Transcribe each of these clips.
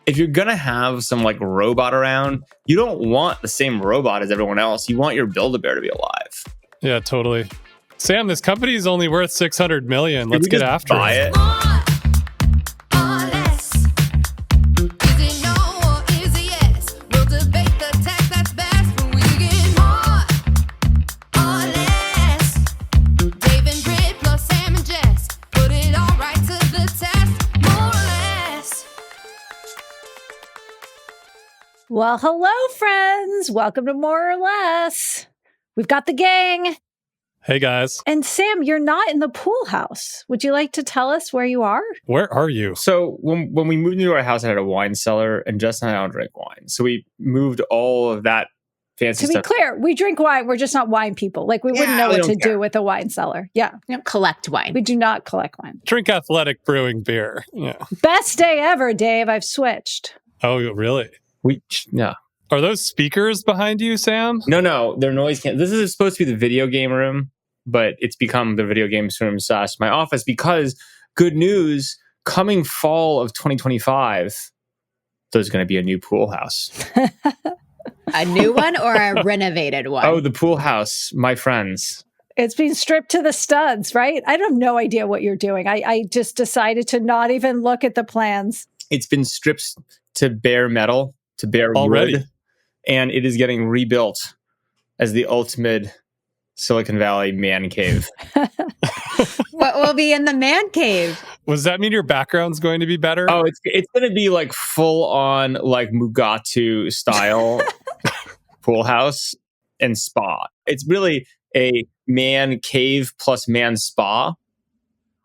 if you're going to have some like robot around, you don't want the same robot as everyone else. You want your Build-A-Bear to be alive. Yeah, totally. Sam, this company is only worth $600 million. Let's get after buy it. Well, hello, friends. Welcome to More or Less. We've got the gang. Hey, guys. And Sam, you're not in the pool house. Would you like to tell us where you are? Where are you? So when we moved into our house, I had a wine cellar, and Justin and I don't drink wine. So we moved all of that fancy stuff. To be clear, we drink wine. We're just not wine people. Like, we wouldn't know what to do with a wine cellar. Yeah. We don't collect wine. We do not collect wine. Drink athletic brewing beer. Yeah. Best day ever, Dave. I've switched. Oh, really? Yeah. Are those speakers behind you, Sam? No, they're noise canceling. This is supposed to be the video game room, but it's become the video games room / my office because, good news, coming fall of 2025, there's going to be a new pool house. A new one or a renovated one? Oh, the pool house, my friends. It's been stripped to the studs, right? I have no idea what you're doing. I just decided to not even look at the plans. It's been stripped to bare metal, to bare wood, and it is getting rebuilt as the ultimate Silicon Valley man cave. What will be in the man cave? Does that mean your background's going to be better? Oh, it's going to be like full on like Mugatu style pool house and spa. It's really a man cave plus man spa.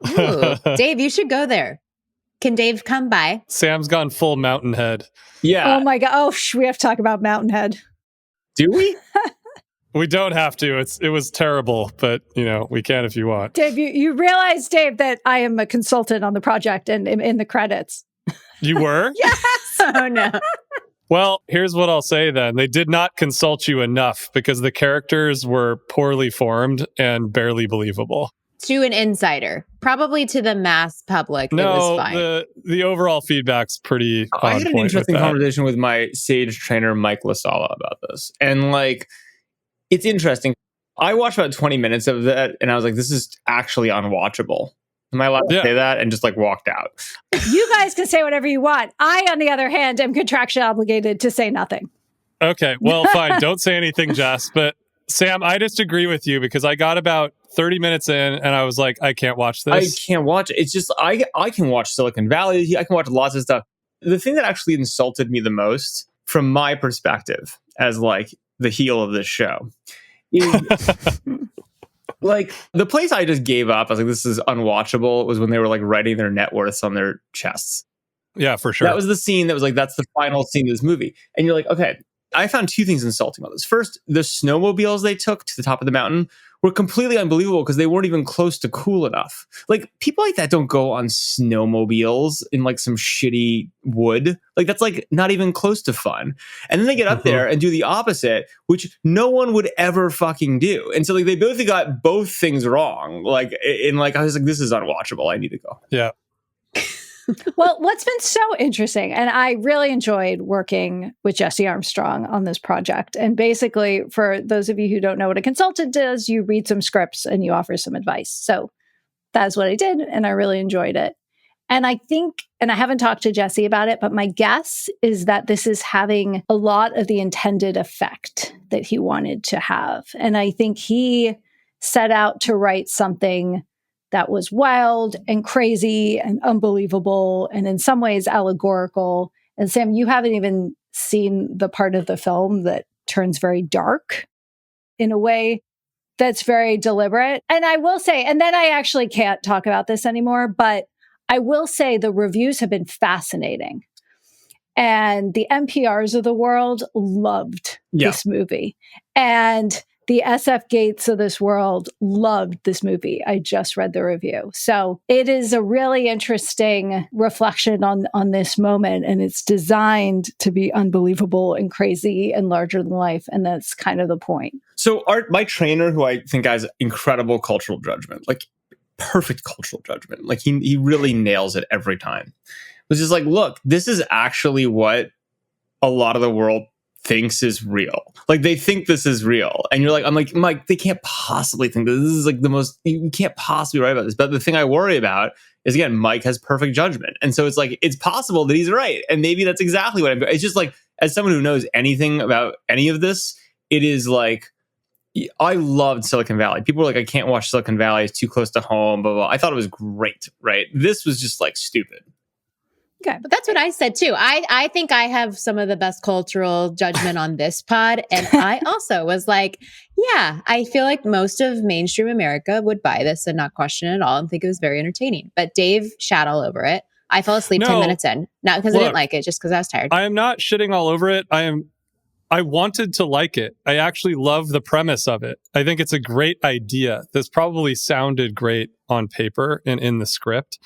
Ooh, Dave, you should go there. Can Dave come by? Sam's gone full Mountain Head. Yeah. Oh my God. Oh, we have to talk about Mountain Head. Do we? We don't have to. It was terrible, but we can if you want. Dave, you realize, Dave, that I am a consultant on the project and in the credits. You were? Yes. Oh no. Well, here's what I'll say then. They did not consult you enough because the characters were poorly formed and barely believable. To an insider, probably to the mass public, it was fine. The overall feedback's pretty on I had an point interesting with that. conversation with my Sage trainer, Mike Lasala, about this. And it's interesting. I watched about 20 minutes of that, and I was like, this is actually unwatchable. Am I allowed to say that? And just walked out. You guys can say whatever you want. I, on the other hand, am contractually obligated to say nothing. Okay, well, fine. Don't say anything, Jess. But Sam, I disagree with you because I got about 30 minutes in and I was like, I can't watch this. I can't watch it. It's just, I can watch Silicon Valley. I can watch lots of stuff. The thing that actually insulted me the most, from my perspective, as the heel of this show, is the place I just gave up. I was like, this is unwatchable. It was when they were writing their net worths on their chests. Yeah, for sure. That was the scene that was that's the final scene of this movie. And you're like, okay, I found two things insulting about this. First, the snowmobiles they took to the top of the mountain were completely unbelievable because they weren't even close to cool enough. People like that don't go on snowmobiles in some shitty wood. That's not even close to fun. And then they get up there and do the opposite, which no one would ever fucking do. And so they both got both things wrong. I was like, this is unwatchable. I need to go. Yeah. Well, what's been so interesting, and I really enjoyed working with Jesse Armstrong on this project. And basically, for those of you who don't know what a consultant does, you read some scripts and you offer some advice. So that's what I did, and I really enjoyed it. And I think, and I haven't talked to Jesse about it, but my guess is that this is having a lot of the intended effect that he wanted to have. And I think he set out to write something that was wild and crazy and unbelievable and in some ways allegorical. And Sam, you haven't even seen the part of the film that turns very dark in a way that's very deliberate. And I will say, and then I actually can't talk about this anymore, but I will say the reviews have been fascinating. And the NPRs of the world loved this movie. And the SF Gates of this world loved this movie. I just read the review. So it is a really interesting reflection on this moment. And it's designed to be unbelievable and crazy and larger than life. And that's kind of the point. So my trainer, who I think has incredible cultural judgment, perfect cultural judgment, he really nails it every time, was just like, look, this is actually what a lot of the world thinks is real. Like they think this is real. And you're like, I'm like, Mike, they can't possibly think this is like the most, you can't possibly write about this. But the thing I worry about is, again, Mike has perfect judgment. And so it's like, it's possible that he's right. And maybe that's exactly what I'm doing. It's just like, as someone who knows anything about any of this, it is like, I loved Silicon Valley. People were like, I can't watch Silicon Valley. It's too close to home, blah, blah. I thought it was great, right? This was just like stupid. Okay. But that's what I said too. I think I have some of the best cultural judgment on this pod. And I also was like, yeah, I feel like most of mainstream America would buy this and not question it at all and think it was very entertaining. But Dave shat all over it. I fell asleep 10 minutes in. Not because I didn't like it, just because I was tired. I am not shitting all over it. I wanted to like it. I actually love the premise of it. I think it's a great idea. This probably sounded great on paper and in the script.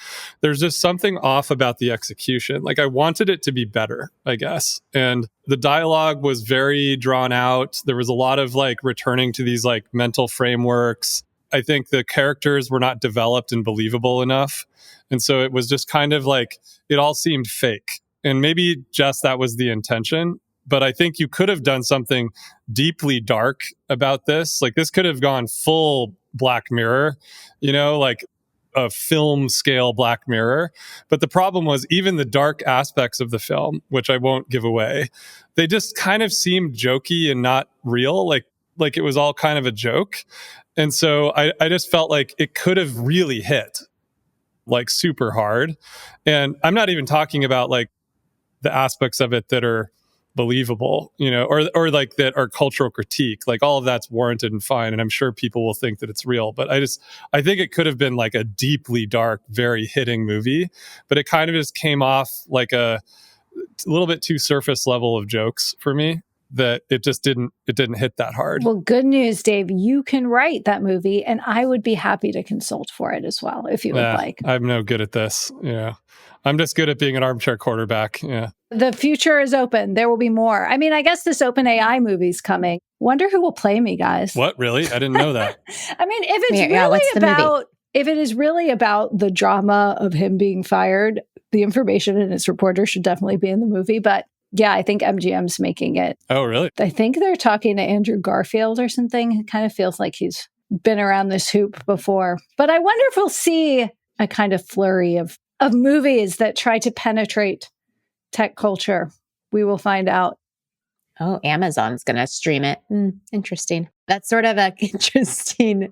There's just something off about the execution. Like I wanted it to be better, I guess. And the dialogue was very drawn out. There was a lot of like returning to these like mental frameworks. I think the characters were not developed and believable enough. And so it was just kind of like, it all seemed fake. And maybe just that was the intention. But I think you could have done something deeply dark about this. Like this could have gone full Black Mirror, you know, like a film scale Black Mirror. But the problem was even the dark aspects of the film, which I won't give away, they just kind of seemed jokey and not real. Like it was all kind of a joke. And so I just felt like it could have really hit like super hard. And I'm not even talking about like the aspects of it that are believable, you know, or like that are cultural critique. Like all of that's warranted and fine. And I'm sure people will think that it's real. But I think it could have been like a deeply dark, very hitting movie. But it kind of just came off like a little bit too surface level of jokes for me, that it didn't hit that hard. Well, good news, Dave. You can write that movie, and I would be happy to consult for it as well, if you would like. I'm no good at this. Yeah. I'm just good at being an armchair quarterback. Yeah. The future is open. There will be more. I mean, I guess this OpenAI movie's coming. Wonder who will play me, guys. What? Really? I didn't know that. I mean, if it is really about the drama of him being fired, the information in its reporter should definitely be in the movie. But yeah, I think MGM's making it. Oh, really? I think they're talking to Andrew Garfield or something. It kind of feels like he's been around this hoop before. But I wonder if we'll see a kind of flurry of movies that try to penetrate tech culture. We will find out. Oh, Amazon's going to stream it. Interesting. That's sort of an interesting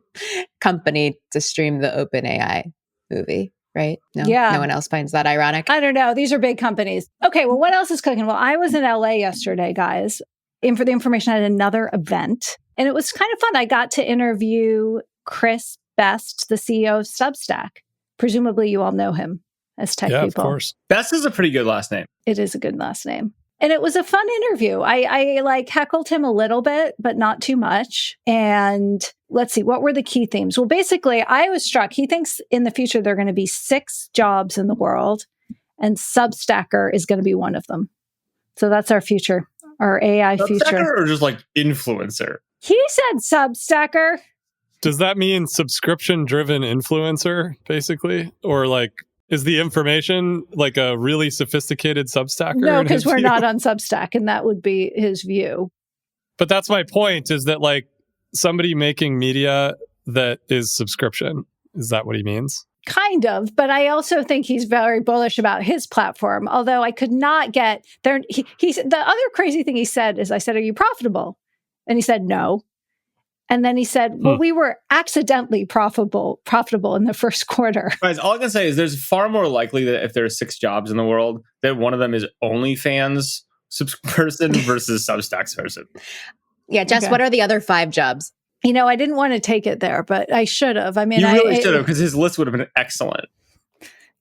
company to stream the OpenAI movie, right? No, yeah. No one else finds that ironic. I don't know. These are big companies. Okay, well, what else is cooking? Well, I was in LA yesterday, guys. And for the information, I had another event. And it was kind of fun. I got to interview Chris Best, the CEO of Substack. Presumably, you all know him as tech people. Of course. Best is a pretty good last name. It is a good last name. And it was a fun interview. I like heckled him a little bit, but not too much. And let's see, what were the key themes? Well, basically, I was struck. He thinks in the future, there are going to be 6 jobs in the world, and Substacker is going to be one of them. So that's our future, our AI Substacker future. Or just like influencer? He said Substacker. Does that mean subscription-driven influencer, basically? Or like, is the information like a really sophisticated Substacker? No, because we're not on Substack, and that would be his view. But that's my point, is that like somebody making media that is subscription. Is that what he means? Kind of, but I also think he's very bullish about his platform. Although I could not get there. He's the other crazy thing he said is, I said, "Are you profitable?" And he said, "No." And then he said, well, we were accidentally profitable in the first quarter. Guys, all I can say is there's far more likely that if there are 6 jobs in the world, that one of them is OnlyFans person versus Substack's person. Yeah, Jess, what are the other 5 jobs? You know, I didn't want to take it there, but I should have. I mean, you really should have, because his list would have been excellent.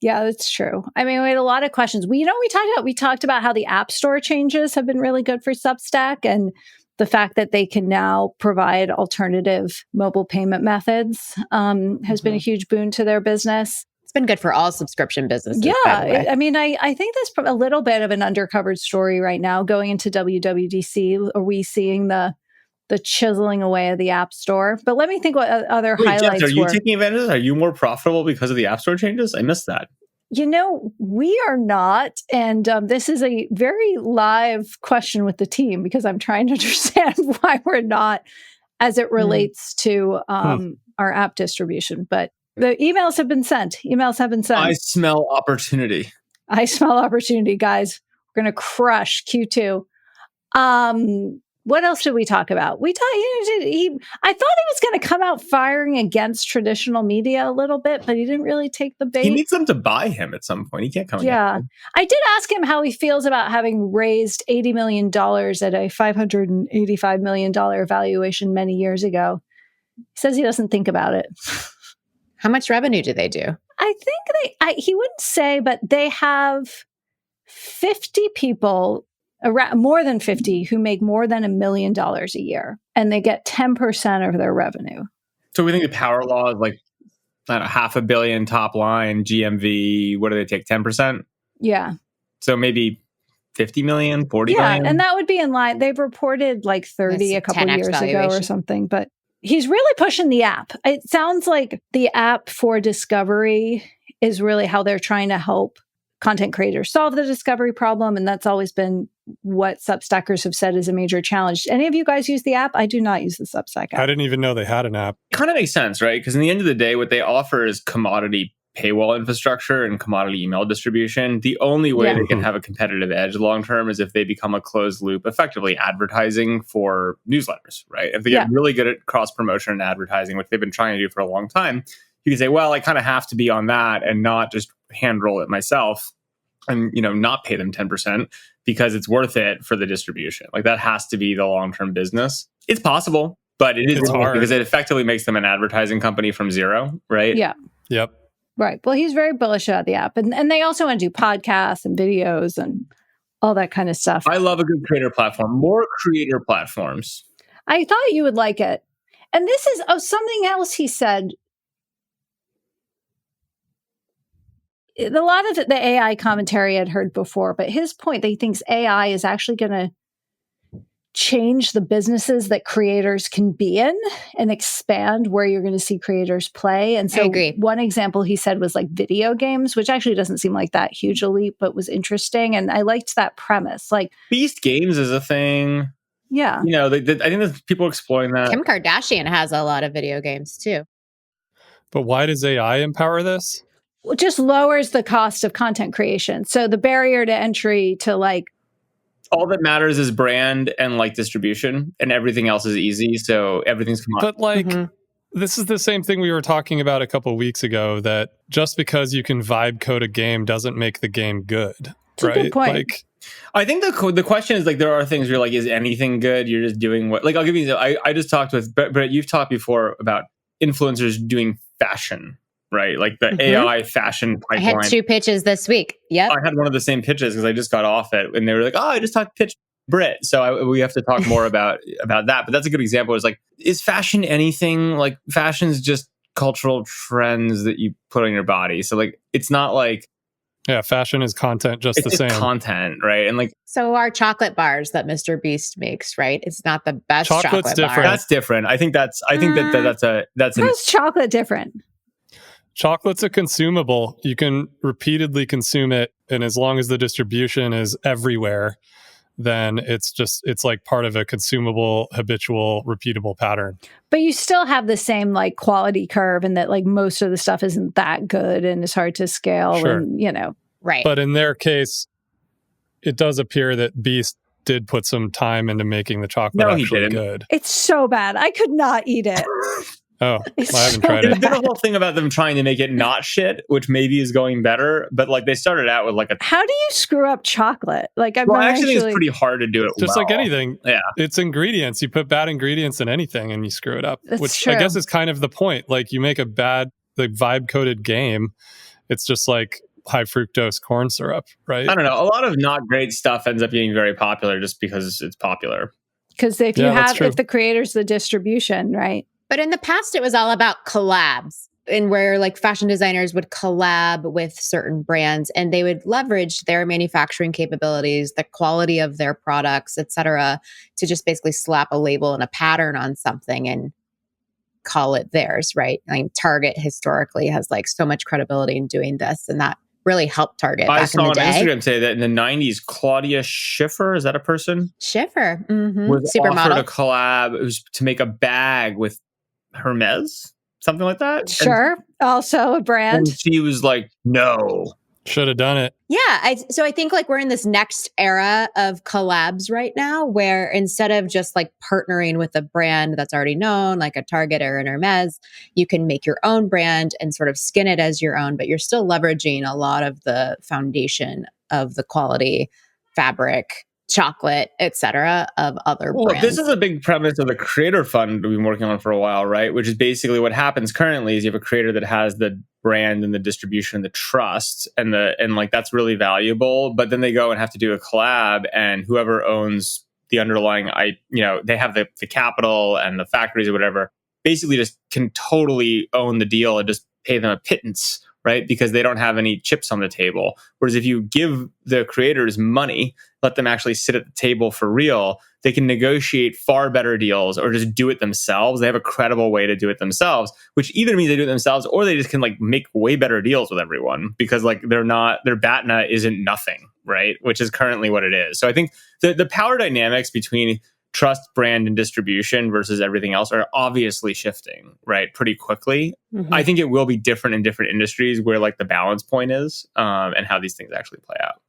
Yeah, that's true. I mean, we had a lot of questions. We talked about how the App Store changes have been really good for Substack, and the fact that they can now provide alternative mobile payment methods has been a huge boon to their business. It's been good for all subscription businesses. Yeah. I mean, I think that's a little bit of an undercovered story right now going into WWDC. Are we seeing the chiseling away of the App Store? But let me think what other highlights Jeff, are you were. taking advantage of this? Are you more profitable because of the App Store changes? I missed that. We are not. And this is a very live question with the team because I'm trying to understand why we're not as it relates to our app distribution. But the emails have been sent. I smell opportunity. I smell opportunity, guys. We're going to crush Q2. What else did we talk about? I thought he was going to come out firing against traditional media a little bit, but he didn't really take the bait. He needs them to buy him at some point. He can't come. Yeah. I did ask him how he feels about having raised $80 million at a $585 million valuation many years ago. He says he doesn't think about it. How much revenue do they do? I think he wouldn't say, but they have 50 people, more than 50, who make more than $1 million a year, and they get 10% of their revenue. So we think the power law is like, I don't know, $500 million top line, GMV. What do they take? 10%? Yeah. So maybe 50 million, 40 million? Yeah, and that would be in line. They've reported like 30 a couple years ago or something, but he's really pushing the app. It sounds like the app for discovery is really how they're trying to help content creators solve the discovery problem. And that's always been what Substackers have said is a major challenge. Any of you guys use the app? I do not use the Substack app. I didn't even know they had an app. Kind of makes sense, right? Because in the end of the day, what they offer is commodity paywall infrastructure and commodity email distribution. The only way they can have a competitive edge long term is if they become a closed loop, effectively advertising for newsletters, right? If they get really good at cross promotion and advertising, which they've been trying to do for a long time, you can say, well, I kind of have to be on that and not just hand roll it myself and, not pay them 10% because it's worth it for the distribution. Like that has to be the long-term business. It's possible, but it's hard because it effectively makes them an advertising company from zero, right? Yeah. Yep. Right. Well, he's very bullish about the app. And they also want to do podcasts and videos and all that kind of stuff. I love a good creator platform. More creator platforms. I thought you would like it. And this is something else he said. A lot of the AI commentary I'd heard before, but his point that he thinks AI is actually going to change the businesses that creators can be in and expand where you're going to see creators play. And so one example he said was like video games, which actually doesn't seem like that huge a leap, but was interesting. And I liked that premise. Like Beast Games is a thing. Yeah. I think there's people exploring that. Kim Kardashian has a lot of video games too. But why does AI empower this? It just lowers the cost of content creation. So the barrier to entry to all that matters is brand and distribution, and everything else is easy. So everything's commodity. But this is the same thing we were talking about a couple of weeks ago, that just because you can vibe code a game doesn't make the game good. That's a good point. I think the question is there are things where you're is anything good? You're just doing what? I'll give you. I just talked with Brett. You've talked before about influencers doing fashion. Right, like the AI fashion pipeline. I had 2 pitches this week. Yep. I had one of the same pitches because I just got off it, and they were like, "Oh, I just pitched Brit." So we have to talk more about that. But that's a good example. It's is fashion anything? Fashion's just cultural trends that you put on your body. So it's not fashion is content, just the same content, right? And so our chocolate bars that Mr. Beast makes, right? It's not the best chocolate different. bar. That's different. I think that's how's chocolate different? Chocolate's a consumable. You can repeatedly consume it, and as long as the distribution is everywhere, then it's part of a consumable, habitual, repeatable pattern. But you still have the same quality curve, and that most of the stuff isn't that good and it's hard to scale. Sure. And right. But in their case, it does appear that Beast did put some time into making the chocolate actually good. It's so bad. I could not eat it. Oh, I haven't tried it. There's been a whole thing about them trying to make it not shit, which maybe is going better. But they started out with How do you screw up chocolate? I actually think it's pretty hard to do it. Just like anything. Yeah, it's ingredients. You put bad ingredients in anything, and you screw it up. That's true. I guess is kind of the point. You make a bad vibe coded game. It's just high fructose corn syrup, right? I don't know. A lot of not great stuff ends up being very popular just because it's popular. Because if the creator's the distribution, right? But in the past, it was all about collabs, and where fashion designers would collab with certain brands, and they would leverage their manufacturing capabilities, the quality of their products, et cetera, to just basically slap a label and a pattern on something and call it theirs, right? Target historically has so much credibility in doing this, and that really helped Target I back in saw the on day. Instagram say that in the 90s, Claudia Schiffer, is that a person? Schiffer, Was offered a supermodel. collab. It was to make a bag with Hermes, something like that. Sure. Also a brand. And she was like, no. Should have done it. Yeah. So I think like we're in this next era of collabs right now where instead of just like partnering with a brand that's already known, like a Target or an Hermes, you can make your own brand and sort of skin it as your own, but you're still leveraging a lot of the foundation of the quality fabric, chocolate, etc., of other Well, brands. this is a big premise of the creator fund we've been working on for a while, right? Which is basically what happens currently is you have a creator that has the brand and the distribution and the trust and like that's really valuable. But then they go and have to do a collab, and whoever owns the underlying, they have the capital and the factories or whatever, basically just can totally own the deal and just pay them a pittance, right? Because they don't have any chips on the table. Whereas if you give the creators money, let them actually sit at the table for real, they can negotiate far better deals or just do it themselves. They have a credible way to do it themselves, which either means they do it themselves or they just can like make way better deals with everyone because like their BATNA isn't nothing, right? Which is currently what it is. So I think the power dynamics between trust, brand, and distribution versus everything else are obviously shifting, right? Pretty quickly. Mm-hmm. I think it will be different in different industries where like the balance point is and how these things actually play out.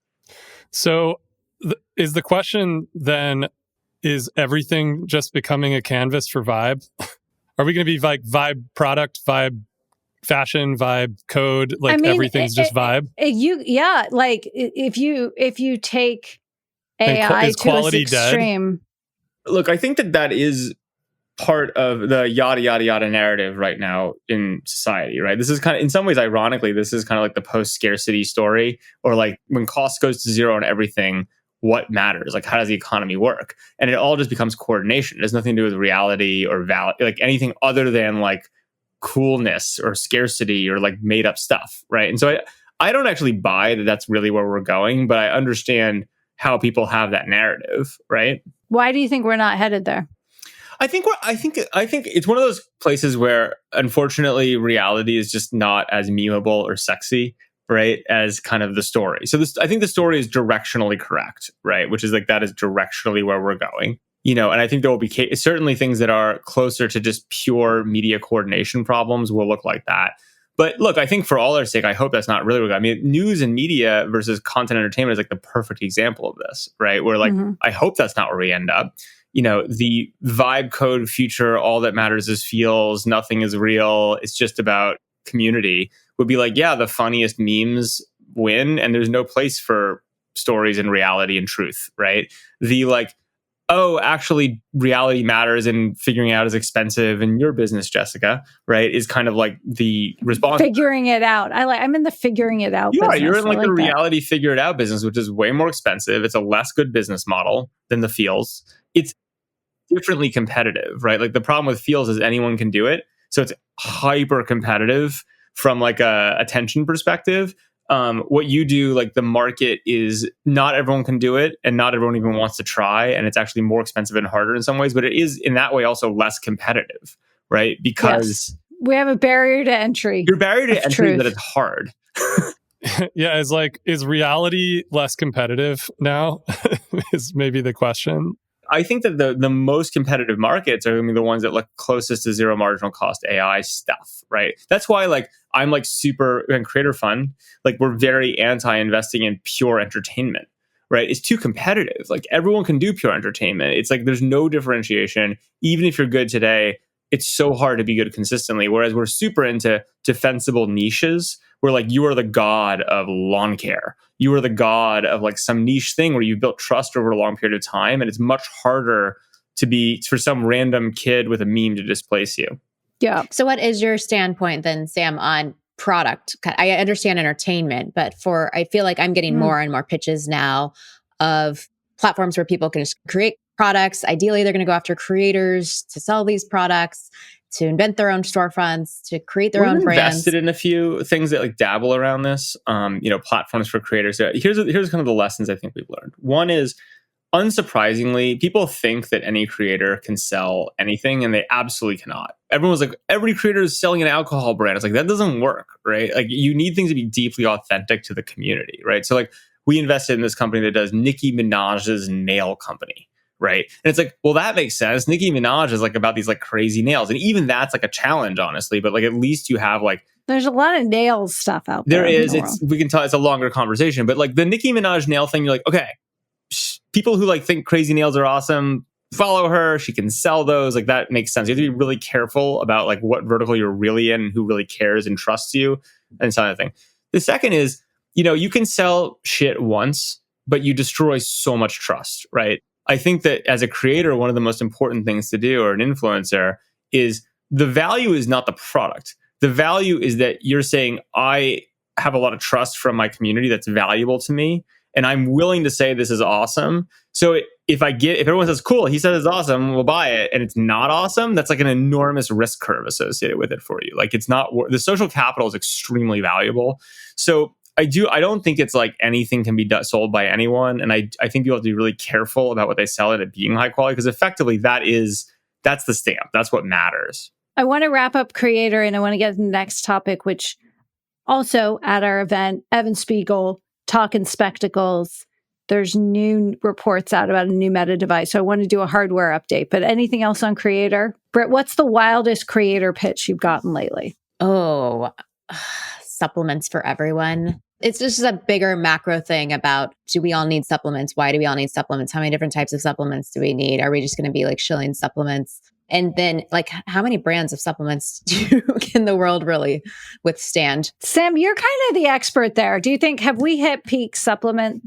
So is the question then, is everything just becoming a canvas for Vibe? Are we going to be like Vibe product, Vibe fashion, Vibe code? Like everything's just Vibe? Like if you take AI is to its quality extreme. Look, I think that is part of the yada, yada, yada narrative right now in society, right? This is kind of, in some ways, ironically, this is kind of like the post-scarcity story, or like when cost goes to zero on everything, what matters? Like, how does the economy work? And it all just becomes coordination. It has nothing to do with reality or value, like anything other than like coolness or scarcity or like made up stuff, right? And so I don't actually buy that that's really where we're going, but I understand how people have that narrative, right? Why do you think we're not headed there? I think it's one of those places where, unfortunately, reality is just not as memeable or sexy, right, as kind of the story. So I think the story is directionally correct, right, which is like that is directionally where we're going, and I think there will be certainly things that are closer to just pure media coordination problems will look like that. But look, I think for all our sake, I hope that's not really what I mean. News and media versus content entertainment is like the perfect example of this, right? Where like, I hope that's not where we end up. The vibe code future, all that matters is feels, nothing is real. It's just about community would be like, yeah, the funniest memes win. And there's no place for stories and reality and truth, right? The like, oh, actually reality matters and figuring out is expensive in your business, Jessica, right? Is kind of like the response. Figuring it out. I'm in the figuring it out business. You're in like the that. reality figure it out business, which is way more expensive. It's a less good business model than the feels. It's differently competitive, right? Like the problem with feels is anyone can do it. So it's hyper competitive from like a attention perspective. What you do, like the market is not everyone can do it and not everyone even wants to try. And it's actually more expensive and harder in some ways, but it is in that way also less competitive, right? Because we have a barrier to entry. Your barrier to entry is that it's hard. Yeah, is reality less competitive now? Is maybe the question. I think that the most competitive markets are going to be the ones that look closest to zero marginal cost AI stuff, right? That's why like I'm like super in creator fund, like we're very anti-investing in pure entertainment, right? It's too competitive. Like everyone can do pure entertainment. It's like there's no differentiation. Even if you're good today, it's so hard to be good consistently. Whereas we're super into defensible niches where like you are the god of lawn care. You are the god of like some niche thing where you built trust over a long period of time. And it's much harder to be for some random kid with a meme to displace you. Yeah. So what is your standpoint then, Sam, on product? I understand entertainment, but I feel like I'm getting more and more pitches now of platforms where people can just create products. Ideally, they're going to go after creators to sell these products, to invent their own storefronts, to create their own brands. Invested in a few things that like dabble around this, platforms for creators. Here's kind of the lessons I think we've learned. One is unsurprisingly, people think that any creator can sell anything, and they absolutely cannot. Everyone's like, every creator is selling an alcohol brand. It's like, that doesn't work, right? Like, you need things to be deeply authentic to the community, right? So like, we invested in this company that does Nicki Minaj's nail company, right? And it's like, well, that makes sense. Nicki Minaj is like about these like crazy nails. And even that's like a challenge, honestly. But like, at least you have like, there's a lot of nails stuff out there. There is. We can tell it's a longer conversation. But like the Nicki Minaj nail thing, you're like, okay, people who like think crazy nails are awesome, follow her. She can sell those. Like that makes sense. You have to be really careful about like what vertical you're really in and who really cares and trusts you and some other thing. The second is, you can sell shit once, but you destroy so much trust, right? I think that as a creator, one of the most important things to do, or an influencer, is the value is not the product. The value is that you're saying, I have a lot of trust from my community that's valuable to me, and I'm willing to say this is awesome. So if everyone says, cool, he says it's awesome, we'll buy it, and it's not awesome, that's like an enormous risk curve associated with it for you. Like it's not, the social capital is extremely valuable. So I don't think it's like anything can be sold by anyone. And I think people have to be really careful about what they sell it being high quality, because effectively that's the stamp. That's what matters. I want to wrap up creator, and I want to get to the next topic, which also at our event, Evan Spiegel, Talking Spectacles, there's new reports out about a new Meta device. So I want to do a hardware update, but anything else on creator? Britt, what's the wildest creator pitch you've gotten lately? Oh, supplements for everyone. It's just a bigger macro thing about, do we all need supplements? Why do we all need supplements? How many different types of supplements do we need? Are we just going to be like shilling supplements? And then like, how many brands of supplements can the world really withstand? Sam, you're kind of the expert there. Do you think, have we hit peak supplement?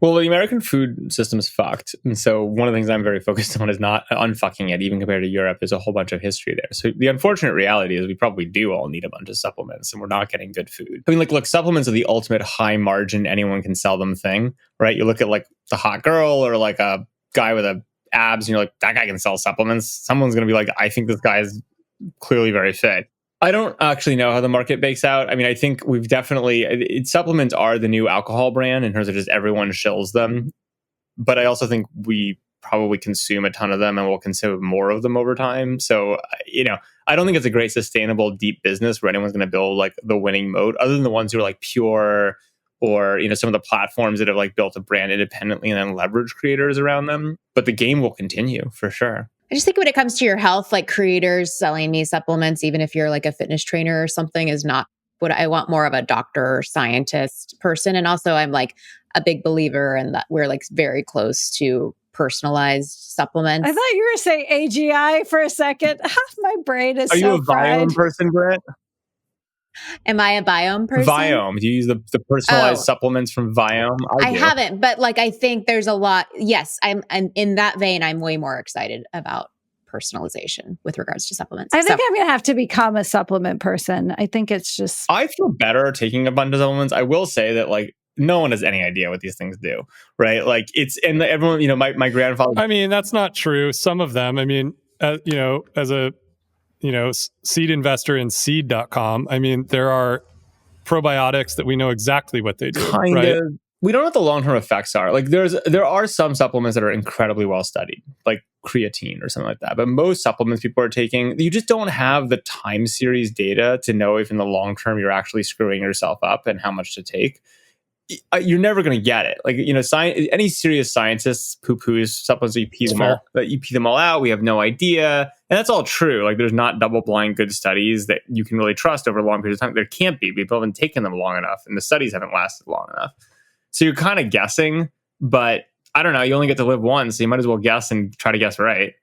Well, the American food system is fucked. And so one of the things I'm very focused on is not unfucking it, even compared to Europe. There's a whole bunch of history there. So the unfortunate reality is we probably do all need a bunch of supplements, and we're not getting good food. I mean, like, look, supplements are the ultimate high margin, anyone can sell them thing, right? You look at like the hot girl or like a guy with abs, and you're like, that guy can sell supplements. Someone's going to be like, I think this guy is clearly very fit. I don't actually know how the market bakes out. I mean, I think we've definitely, supplements are the new alcohol brand in terms of just everyone shills them. But I also think we probably consume a ton of them, and we'll consume more of them over time. So, I don't think it's a great sustainable deep business where anyone's going to build like the winning moat, other than the ones who are like pure, or, some of the platforms that have like built a brand independently and then leverage creators around them. But the game will continue for sure. I just think when it comes to your health, like creators selling me supplements, even if you're like a fitness trainer or something, is not what I want. More of a doctor or scientist person. And also I'm like a big believer in that we're like very close to personalized supplements. I thought you were saying AGI for a second. My brain is so fried. Are you a fried. Biome person, Brett? Am I a Biome person? Viome. Do you use the personalized supplements from Viome? I haven't, but like I think there's a lot. Yes, I'm in that vein. I'm way more excited about personalization with regards to supplements. I think I'm going to have to become a supplement person. I think it's just, I feel better taking a bunch of supplements. I will say that like no one has any idea what these things do, right? Like and everyone, my grandfather. I mean, that's not true. Some of them. I mean, as a seed investor in seed.com, I mean, there are probiotics that we know exactly what they do. Kind right? of. We don't know what the long-term effects are. Like there are some supplements that are incredibly well studied, like creatine or something like that. But most supplements people are taking, you just don't have the time series data to know if in the long term you're actually screwing yourself up and how much to take. You're never going to get it. Like, any serious scientists poo-poos supplements, you pee them all out. We have no idea. And that's all true. Like, there's not double-blind good studies that you can really trust over a long period of time. There can't be. People haven't taken them long enough, and the studies haven't lasted long enough. So you're kind of guessing, but I don't know. You only get to live once, so you might as well guess and try to guess right.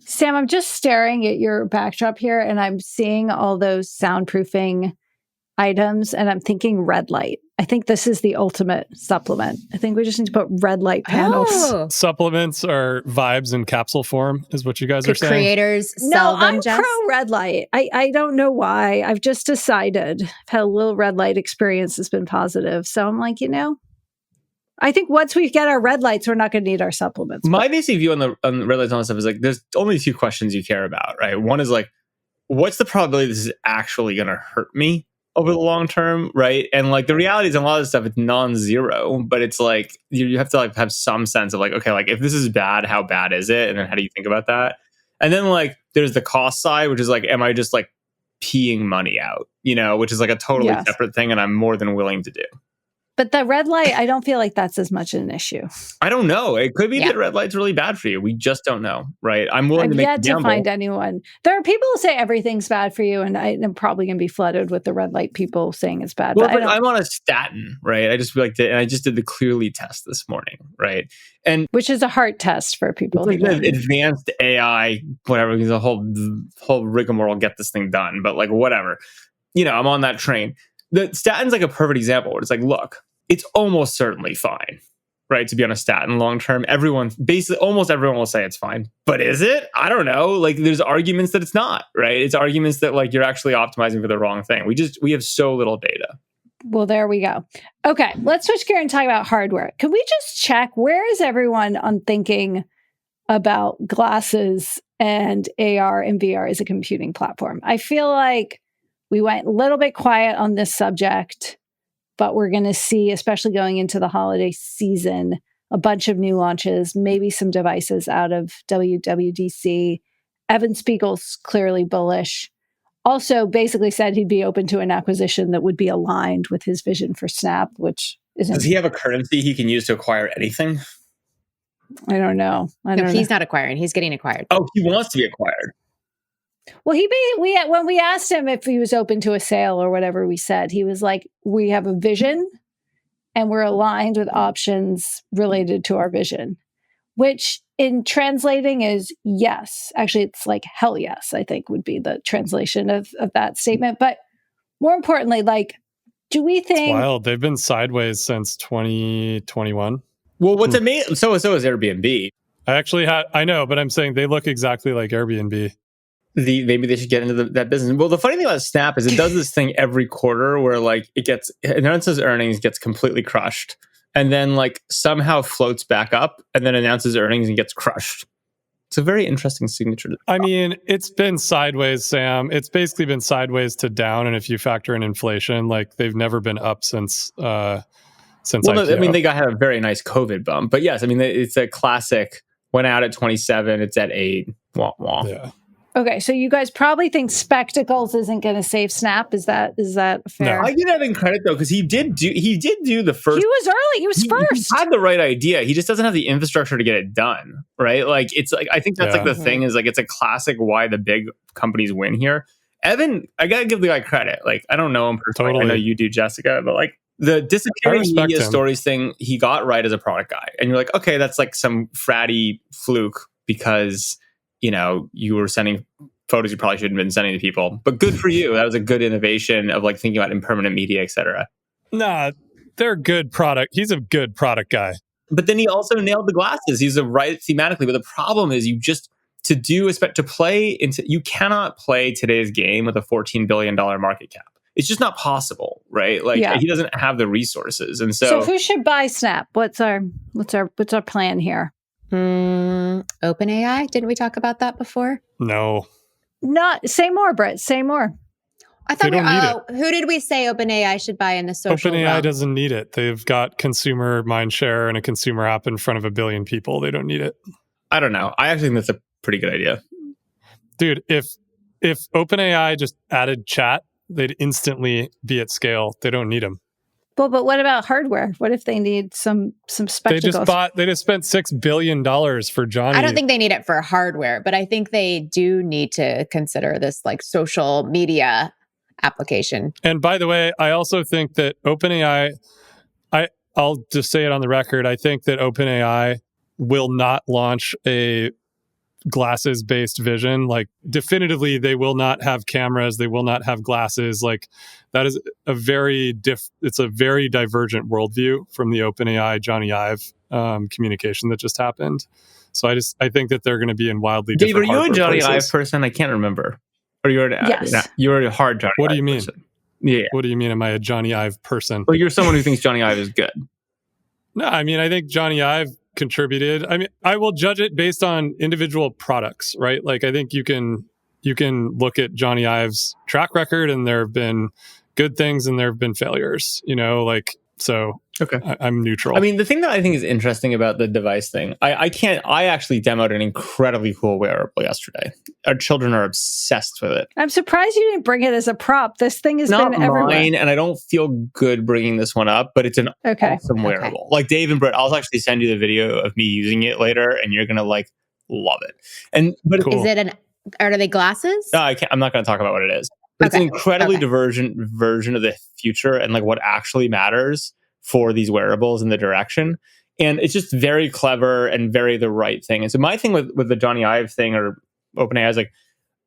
Sam, I'm just staring at your backdrop here, and I'm seeing all those soundproofing items, and I'm thinking red light. I think this is the ultimate supplement. I think we just need to put red light panels. Oh. Supplements are vibes in capsule form, is what you guys are saying. Creators sell them, I'm Jess? pro red light. I don't know why. I've just decided. I've had a little red light experience that's been positive. So I'm like, I think once we get our red lights, we're not going to need our supplements. My basic view on the red lights and all that stuff is like, there's only two questions you care about, right? One is like, what's the probability this is actually going to hurt me? over the long term, right? And like the reality is, in a lot of this stuff, it's non-zero, but it's like you have to like have some sense of like, okay, like if this is bad, how bad is it? And then how do you think about that? And then like there's the cost side, which is like, am I just like peeing money out? Which is like a totally separate thing, and I'm more than willing to do. But the red light, I don't feel like that's as much an issue. I don't know. It could be that red light's really bad for you. We just don't know, right? I'm willing to make yet to find anyone. There are people who say everything's bad for you, and I'm probably going to be flooded with the red light people saying it's bad. Well, but I'm on a statin, right? I just like to, and I just did the Clearly test this morning, right? And which is a heart test for people. It's like advanced AI, whatever. There's a whole rigmarole get this thing done, but like whatever. I'm on that train. The statin's like a perfect example where it's like, look, it's almost certainly fine, right? To be on a statin long term, almost everyone will say it's fine. But is it? I don't know. Like there's arguments that it's not, right? It's arguments that like you're actually optimizing for the wrong thing. We have so little data. Well, there we go. Okay, let's switch gear and talk about hardware. Can we just check where is everyone on thinking about glasses and AR and VR as a computing platform? I feel like we went a little bit quiet on this subject, but we're going to see, especially going into the holiday season, a bunch of new launches, maybe some devices out of WWDC. Evan Spiegel's clearly bullish. Also basically said he'd be open to an acquisition that would be aligned with his vision for Snap, which isn't... Does he have a currency he can use to acquire anything? I don't know. He's not acquiring. He's getting acquired. Oh, he wants to be acquired. Well, when we asked him if he was open to a sale or whatever we said, he was like, we have a vision and we're aligned with options related to our vision, which in translating is yes. Actually, it's like hell yes, I think would be the translation of that statement. But more importantly, like, do we think... It's wild. They've been sideways since 2021. Well, what's amazing, so is Airbnb. I know, but I'm saying they look exactly like Airbnb. Maybe they should get into that business. Well, the funny thing about Snap is it does this thing every quarter where like it announces earnings, gets completely crushed, and then like somehow floats back up and then announces earnings and gets crushed. It's a very interesting signature. I mean, it's been sideways, Sam. It's basically been sideways to down, and if you factor in inflation, like they've never been up since IPO. I mean, they had a very nice COVID bump, but yes, I mean it's a classic. Went out at 27, it's at 8. Wah, wah. Yeah. Okay, so you guys probably think spectacles isn't going to save Snap. Is that fair? No, I give Evan credit though, because he did do the first. He was early. He was first. He had the right idea. He just doesn't have the infrastructure to get it done, right? Like it's like I think that's like the thing is like it's a classic why the big companies win here. Evan, I gotta give the guy credit. Like I don't know him personally. Totally. I know you do, Jessica, but like the disappearing media stories thing, he got right as a product guy, and you're like, okay, that's like some fratty fluke because. You were sending photos you probably shouldn't have been sending to people, but good for you. That was a good innovation of like thinking about impermanent media, et cetera. Nah, they're good product. He's a good product guy. But then he also nailed the glasses. He's a right thematically. But the problem is you cannot play today's game with a $14 billion market cap. It's just not possible, right? Like he doesn't have the resources. And so who should buy Snap? What's our plan here? OpenAI? Didn't we talk about that before? No. Not say more, Britt. Say more. I thought who did we say OpenAI should buy in the social OpenAI realm? doesn't need it. They've got consumer mindshare and a consumer app in front of 1 billion people. They don't need it. I don't know. I actually think that's a pretty good idea. Dude, if OpenAI just added chat, they'd instantly be at scale. They don't need them. Well, but what about hardware? What if they need some spectacles? They just spent $6 billion for Johnny. I don't think they need it for hardware, but I think they do need to consider this like social media application. And by the way, I also think that OpenAI, I'll just say it on the record, I think that OpenAI will not launch a glasses-based vision. Like definitively, they will not have cameras. They will not have glasses. Like that is a very it's a very divergent worldview from the OpenAI Johnny Ive communication that just happened. So I think that they're going to be in wildly different. Dave, are you a Johnny Ive person? I can't remember. Or you're you're a hard Johnny. What do Ive you mean? Person. Yeah. What do you mean? Am I a Johnny Ive person? Well, you're someone who thinks Johnny Ive is good. No, I mean I think Johnny Ive contributed. I mean, I will judge it based on individual products, right? Like I think you can look at Johnny Ive's track record, and there have been good things and there have been failures, like, so Okay. I'm neutral. I mean, the thing that I think is interesting about the device thing, I actually demoed an incredibly cool wearable yesterday. Our children are obsessed with it. I'm surprised you didn't bring it as a prop. This thing has Not been everywhere. mine, and I don't feel good bringing this one up, but it's an awesome wearable. Like Dave and Britt, I'll actually send you the video of me using it later, and you're gonna like love it. But Is it are they glasses? No, I'm not going to talk about what it is. But it's an incredibly divergent version of the future and like what actually matters for these wearables in the direction. And it's just very clever and very the right thing. And so my thing with the Johnny Ive thing or OpenAI is like,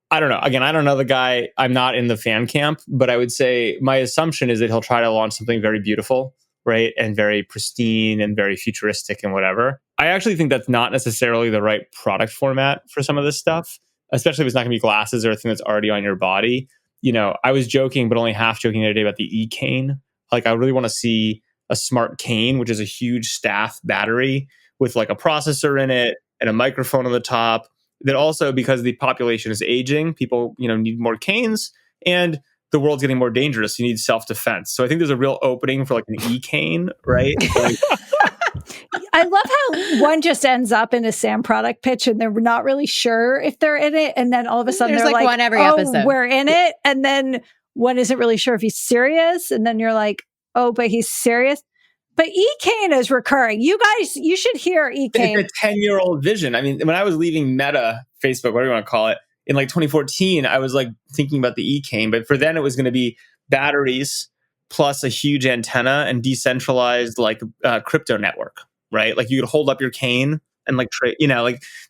I don't know. Again, I don't know the guy. I'm not in the fan camp, but I would say my assumption is that he'll try to launch something very beautiful, right? And very pristine and very futuristic and whatever. I actually think that's not necessarily the right product format for some of this stuff, especially if it's not going to be glasses or a thing that's already on your body. I was joking, but only half joking the other day about the e-cane. Like, I really want to see a smart cane, which is a huge staff battery with like a processor in it and a microphone on the top. That also, because the population is aging, people, need more canes, and the world's getting more dangerous. You need self-defense. So I think there's a real opening for like an e-cane, right? Like, I love how one just ends up in a Sam product pitch and they're not really sure if they're in it. And then all of a sudden There's they're like, one every oh, episode. we're in it. And then one isn't really sure if he's serious. And then you're like, oh, but he's serious. But E-Cane is recurring. You guys, you should hear E-Cane. It's a 10-year-old vision. I mean, when I was leaving Meta, Facebook, whatever you want to call it, in like 2014, I was like thinking about the E-Cane. But for then it was going to be batteries plus a huge antenna and decentralized like crypto network, right? Like you could hold up your cane and like trade,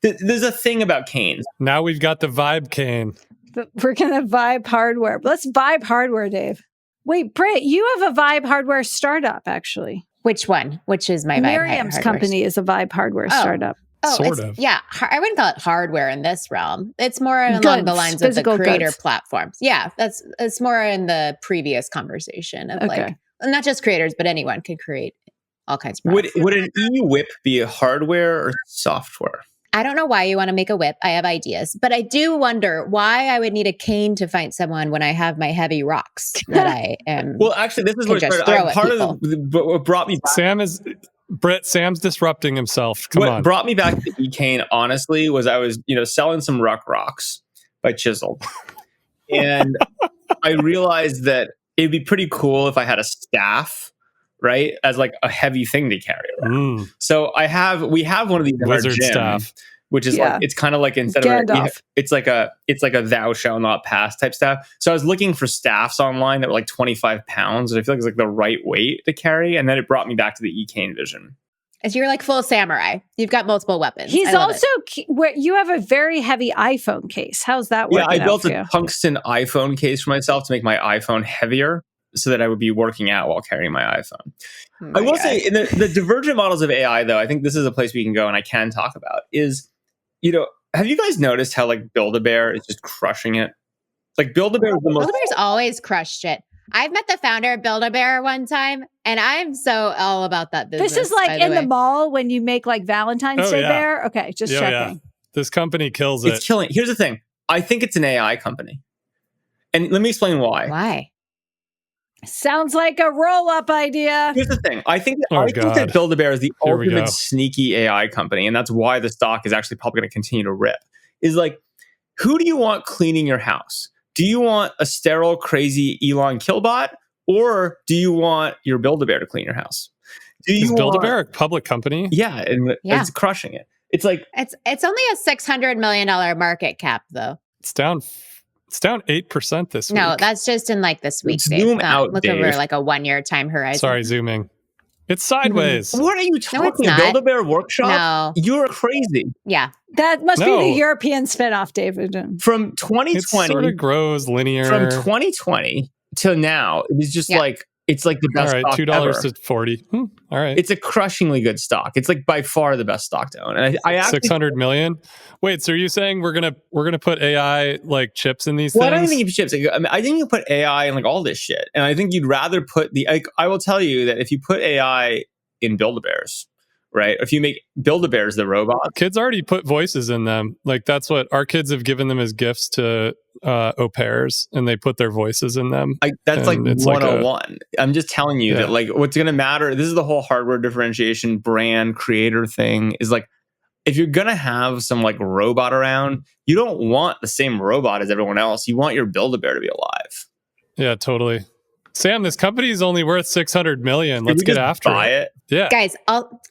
there's a thing about canes. Now we've got the Vibe cane. We're going to Vibe hardware. Let's Vibe hardware, Dave. Wait, Britt, you have a Vibe hardware startup, actually. Which one? Which is my Vibe Miriam's company is a Vibe hardware startup. Sort of. Yeah, I wouldn't call it hardware in this realm. It's more along the lines of the creator platforms. Yeah, it's more in the previous conversation of like, not just creators, but anyone can create all kinds of products. Would an e-whip be a hardware or software? I don't know why you want to make a whip. I have ideas, but I do wonder why I would need a cane to fight someone when I have my heavy rocks that I am. Well, actually, this is what part of what brought me back. Sam's disrupting himself. Come on. What brought me back to the e-cane, honestly, was I was, selling some rocks by Chiseled. And I realized that it'd be pretty cool if I had a staff, right? As like a heavy thing to carry around. So we have one of these wizard staff, which is like, it's kind of like instead of it's like a thou shalt not pass type staff. So I was looking for staffs online that were like 25 pounds. And I feel like it's like the right weight to carry. And then it brought me back to the e-cane vision. As you're like full samurai. You've got multiple weapons. He's also, you have a very heavy iPhone case. How's that working? Yeah, I built a tungsten iPhone case for myself to make my iPhone heavier, so that I would be working out while carrying my iPhone. I will say, in the divergent models of AI, though, I think this is a place we can go and I can talk about is, have you guys noticed how like Build-A-Bear is just crushing it? Like Build-A-Bear is the most... Build-A-Bear's always crushed it. I've met the founder of Build-A-Bear one time, and I'm so all about that business. This is like in the mall when you make like Valentine's Day bear? Okay, just checking. Yeah. This company kills it. It's killing. Here's the thing. I think it's an AI company. And let me explain why. Why? Sounds like a roll-up idea. Here's the thing. I think that Build-A-Bear is the ultimate sneaky AI company, and that's why the stock is actually probably going to continue to rip. Is like, who do you want cleaning your house? Do you want a sterile, crazy Elon killbot, or do you want your Build-A-Bear to clean your house? Is Build-A-Bear a public company? Yeah, and it's crushing it. It's like it's only a $600 million market cap, though. It's down 8% this week. No, that's just in like this week. Zoom out, look Dave. over like a 1 year time horizon. Sorry, zooming. It's sideways. Mm-hmm. What are you talking about? Build-A-Bear Workshop? No. You're crazy. Yeah. That must be the European spinoff, David. From 2020. It sort of grows linear. From 2020 to now, it is just like, it's like the best stock $2 ever. to 40. All right. It's a crushingly good stock. It's like by far the best stock to own. And I actually, 600 million. Wait, so are you saying we're gonna put AI like chips in these things? I don't think chips. I think you put AI in like all this shit. And I think you'd rather put I will tell you that if you put AI in Build-A-Bears, right? If you make Build-A-Bears the robot, Kids already put voices in them. Like that's what our kids have given them as gifts to au pairs, and they put their voices in them. that's like And it's 101. I'm just telling you that like what's going to matter. This is the whole hardware differentiation, brand, creator thing is like, if you're going to have some like robot around, you don't want the same robot as everyone else. You want your Build-A-Bear to be alive. Yeah, totally. Sam, this company is only worth $600 million. Let's get after it. Yeah. Guys,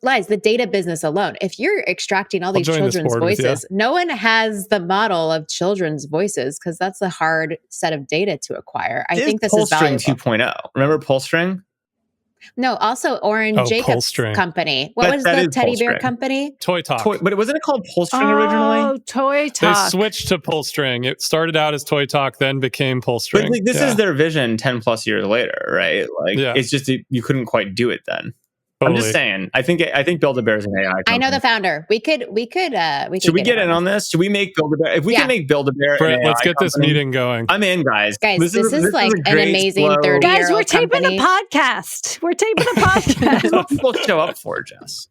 Liz, the data business alone, if you're extracting all these children's voices, no one has the model of children's voices because that's a hard set of data to acquire. I think this is valuable. PullString 2.0. Remember PullString? No, also Oren Jacobs' company. What was the teddy bear company? Toy Talk. But wasn't it called PullString originally? Oh, Toy Talk. They switched to PullString. It started out as Toy Talk, then became PullString. But like, this is their vision 10 plus years later, right? Like it's just you couldn't quite do it then. Totally. I'm just saying. I think Build-A-Bear is an AI company. I know the founder. We could. Should we get in on this? Should we make Build-A-Bear? If we can make Build-A-Bear, Brett, let's get this meeting going. I'm in, guys. Guys, this is like an amazing 30-year-old Guys, we're taping a podcast. We're taping a podcast. That's what people show up for, Jess.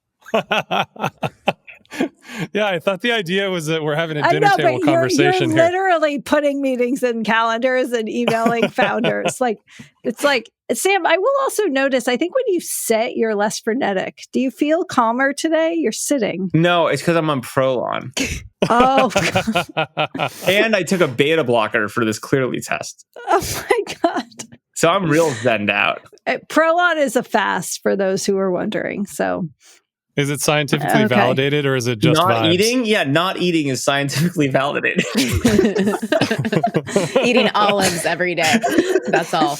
Yeah, I thought the idea was that we're having a dinner table conversation you're literally putting meetings in calendars and emailing founders. Like, it's like, Sam, I will also notice, I think when you sit, you're less frenetic. Do you feel calmer today? You're sitting. No, it's because I'm on Prolon. Oh. And I took a beta blocker for this Clearly test. Oh my God. So I'm real zenned out. Prolon is a fast for those who are wondering. So... Is it scientifically validated or is it just not vibes? Eating? Yeah, not eating is scientifically validated. Eating olives every day. That's all.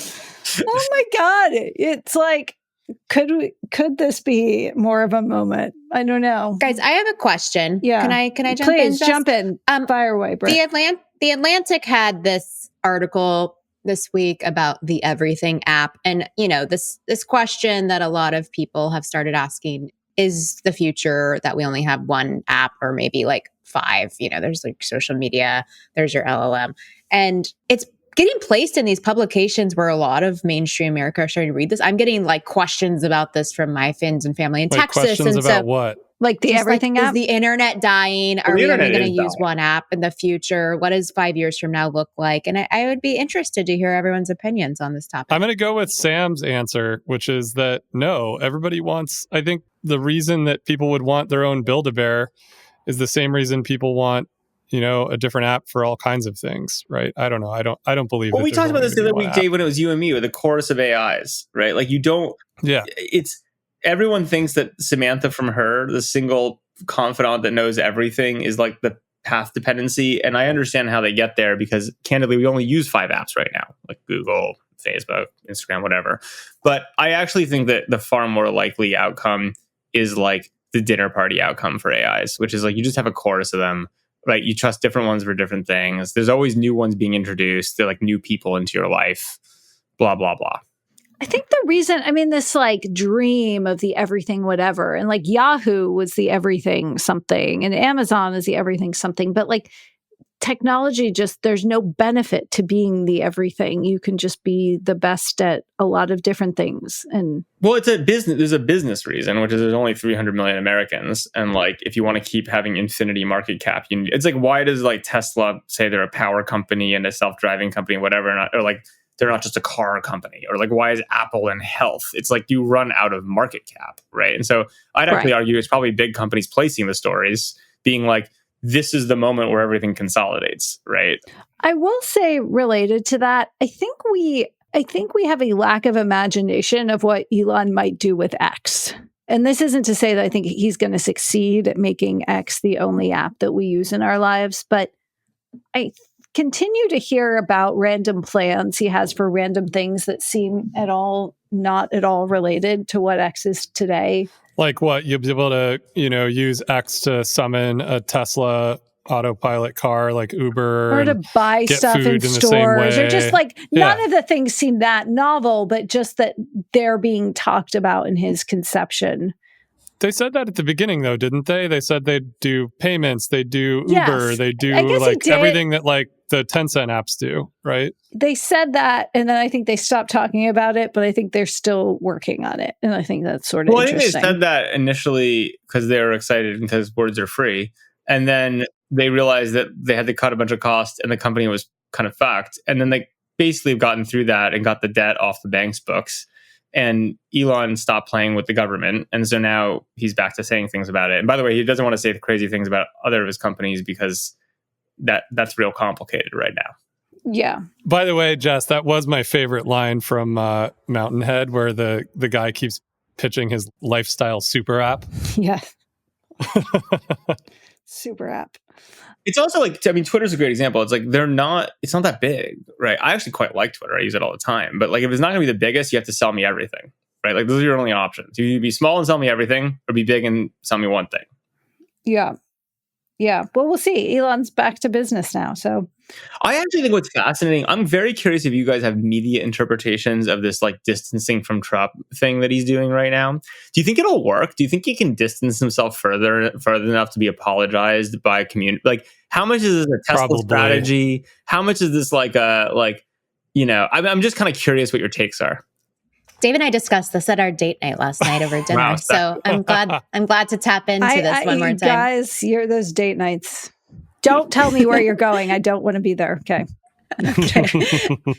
Oh my God. It's like, could this be more of a moment? I don't know. Guys, I have a question. Yeah. Can I jump in? Please jump in. Fire away, Brett. The Atlantic had this article this week about the Everything app. And, you know, this question that a lot of people have started asking is the future that we only have one app or maybe like 5, you know, there's like social media, there's your LLM. And it's getting placed in these publications where a lot of mainstream America are starting to read this. I'm getting like questions about this from my friends and family in Texas. Questions about what? Like the Everything app? Is the internet dying? Are we only going to use one app in the future? What does 5 years from now look like? And I would be interested to hear everyone's opinions on this topic. I'm going to go with Sam's answer, which is that no, everybody wants, I think the reason that people would want their own Build-A-Bear is the same reason people want, you know, a different app for all kinds of things, right? I don't know. I don't believe. Well, we talked about this the other week, Dave, when it was you and me with the chorus of AIs, right? Like you don't. Yeah. It's everyone thinks that Samantha from Her, the single confidant that knows everything, is like the path dependency, and I understand how they get there because candidly, we only use 5 apps right now, like Google, Facebook, Instagram, whatever. But I actually think that the far more likely outcome is like the dinner party outcome for AIs, which is like you just have a chorus of them. Right, you trust different ones for different things. There's always new ones being introduced. They're like new people into your life, blah, blah, blah. I think the reason, I mean, this like dream of the everything whatever, and like Yahoo was the everything something, and Amazon is the everything something, but like technology just, there's no benefit to being the everything. You can just be the best at a lot of different things. And well, it's a business. There's a business reason, which is there's only 300 million Americans. And like, if you want to keep having infinity market cap, it's like, why does like Tesla say they're a power company and a self-driving company, whatever, or like, they're not just a car company, or like, why is Apple in health? It's like you run out of market cap, right? And so I'd actually argue it's probably big companies placing the stories being like, this is the moment where everything consolidates, right? I will say related to that, I think we have a lack of imagination of what Elon might do with X. And this isn't to say that I think he's going to succeed at making X the only app that we use in our lives, but I continue to hear about random plans he has for random things that seem not at all related to what X is today. Like what? You'll be able to, you know, use X to summon a Tesla autopilot car like Uber, or to buy stuff in stores, or just like none of the things seem that novel, but just that they're being talked about in his conception. They said that at the beginning, though, didn't they? They said they'd do payments, they do Yes. Uber, they do I guess he like did. everything that like the Tencent apps do, right? They said that, and then I think they stopped talking about it, but I think they're still working on it. And I think that's sort of interesting. I think they said that initially because they were excited because words are free. And then they realized that they had to cut a bunch of costs and the company was kind of fucked. And then they basically have gotten through that and got the debt off the bank's books. And Elon stopped playing with the government. And so now he's back to saying things about it. And by the way, he doesn't want to say the crazy things about other of his companies because that's real complicated right now. Yeah. By the way, Jess, that was my favorite line from Mountainhead, where the guy keeps pitching his lifestyle super app. Yeah. Super app. It's also like, I mean, Twitter's a great example. It's like it's not that big, right? I actually quite like Twitter. I use it all the time. But like, if it's not going to be the biggest, you have to sell me everything, right? Like, those are your only options. You be small and sell me everything, or be big and sell me one thing. Yeah. Yeah. Well, we'll see. Elon's back to business now. So I actually think what's fascinating, I'm very curious if you guys have media interpretations of this like distancing from Trump thing that he's doing right now. Do you think it'll work? Do you think he can distance himself further enough to be apologized by a community? Like, how much is this a Tesla Probably. strategy? How much is this like I'm just kind of curious what your takes are. Dave and I discussed this at our date night last night over dinner. Wow. So I'm glad to tap into this one more time. Guys, you're those date nights. Don't tell me where you're going. I don't want to be there. Okay.